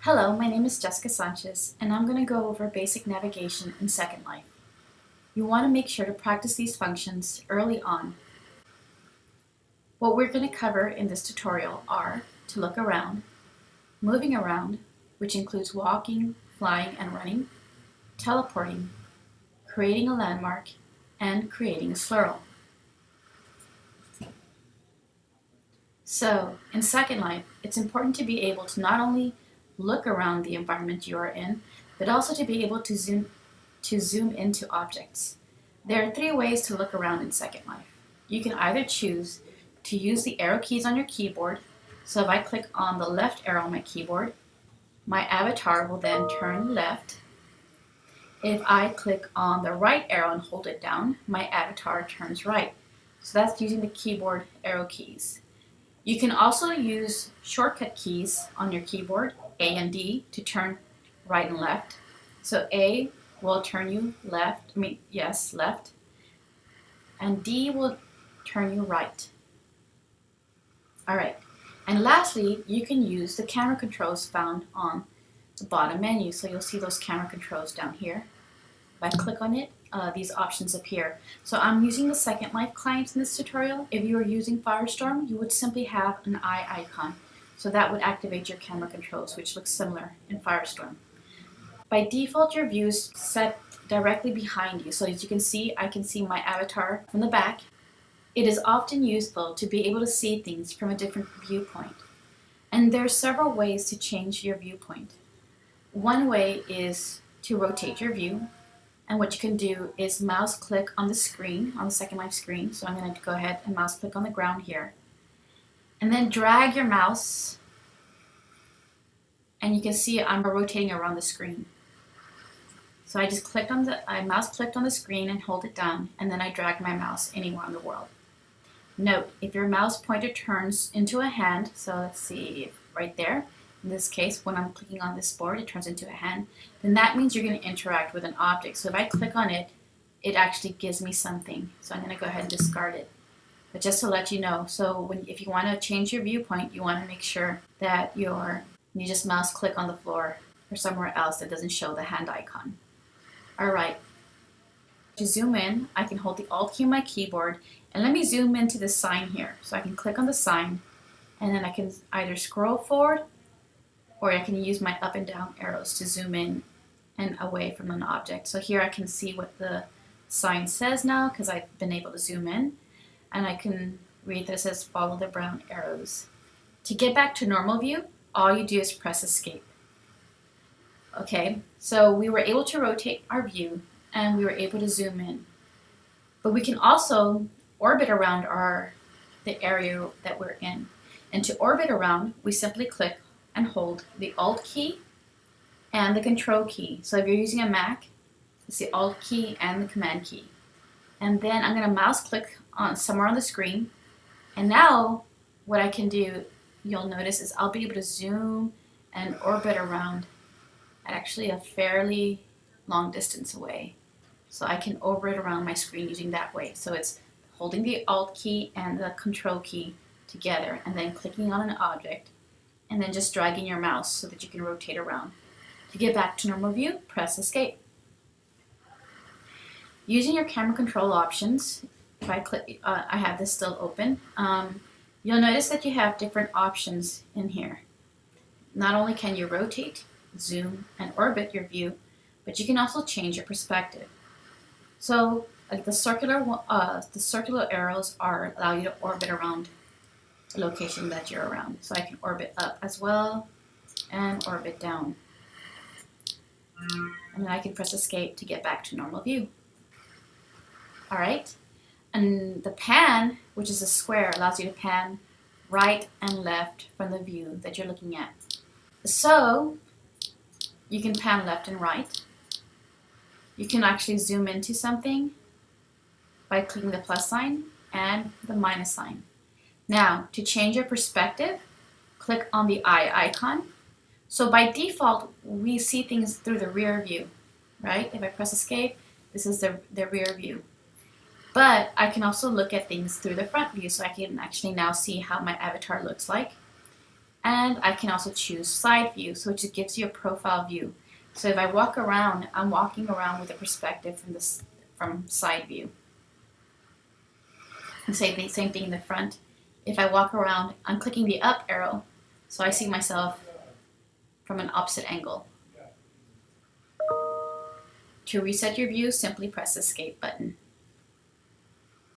Hello, my name is Jessica Sanchez, and I'm going to go over basic navigation in Second Life. You want to make sure to practice these functions early on. What we're going to cover in this tutorial are to look around, moving around, which includes walking, flying, and running, teleporting, creating a landmark, and creating a swirl. So, in Second Life, it's important to be able to not only look around the environment you are in, but also to be able to zoom into objects. There are three ways to look around in Second Life. You can either choose to use the arrow keys on your keyboard. So if I click on the left arrow on my keyboard, my avatar will then turn left. If I click on the right arrow and hold it down, my avatar turns right. So that's using the keyboard arrow keys. You can also use shortcut keys on your keyboard, A and D, to turn right and left. So A will turn you left, left, and D will turn you right. All right, and lastly, you can use the camera controls found on the bottom menu. So you'll see those camera controls down here. If I click on it, these options appear. So I'm using the Second Life client in this tutorial. If you were using Firestorm, you would simply have an eye icon. So that would activate your camera controls, which looks similar in Firestorm. By default, your view is set directly behind you. So as you can see, I can see my avatar from the back. It is often useful to be able to see things from a different viewpoint. And there are several ways to change your viewpoint. One way is to rotate your view. And what you can do is mouse click on the screen, on the Second Life screen. So I'm going to go ahead and mouse click on the ground here. And then drag your mouse. And you can see I'm rotating around the screen. So I just mouse clicked on the screen and hold it down. And then I drag my mouse anywhere in the world. Note, if your mouse pointer turns into a hand, so let's see, right there. In this case, when I'm clicking on this board, it turns into a hand, then that means you're going to interact with an object. So if I click on it, it actually gives me something. So I'm going to go ahead and discard it. But just to let you know, so if you want to change your viewpoint, you want to make sure that you just mouse click on the floor or somewhere else that doesn't show the hand icon. All right. To zoom in, I can hold the Alt key on my keyboard, and let me zoom into the sign here. So I can click on the sign, and then I can either scroll forward, or I can use my up and down arrows to zoom in and away from an object. So here I can see what the sign says now because I've been able to zoom in. And I can read that it says follow the brown arrows. To get back to normal view, all you do is press escape. Okay, so we were able to rotate our view and we were able to zoom in. But we can also orbit around the area that we're in. And to orbit around, we simply click and hold the Alt key and the Control key. So if you're using a Mac, it's the Alt key and the Command key. And then I'm going to mouse click on somewhere on the screen. And now what I can do, you'll notice, is I'll be able to zoom and orbit around at actually a fairly long distance away. So I can orbit around my screen using that way. So it's holding the Alt key and the Control key together and then clicking on an object, and then just dragging your mouse so that you can rotate around. To get back to normal view, press escape. Using your camera control options, if I click, I have this still open, you'll notice that you have different options in here. Not only can you rotate, zoom, and orbit your view, but you can also change your perspective. So the circular arrows allow you to orbit around location that you're around. So I can orbit up as well and orbit down. And then I can press escape to get back to normal view. All right. And the pan, which is a square, allows you to pan right and left from the view that you're looking at. So you can pan left and right. You can actually zoom into something by clicking the plus sign and the minus sign. Now, to change your perspective, click on the eye icon. So by default, we see things through the rear view, right? If I press escape, this is the rear view. But I can also look at things through the front view, so I can actually now see how my avatar looks like. And I can also choose side view, so it just gives you a profile view. So if I walk around, I'm walking around with a perspective from side view. And same thing in the front. If I walk around, I'm clicking the up arrow, so I see myself from an opposite angle. To reset your view, simply press the escape button.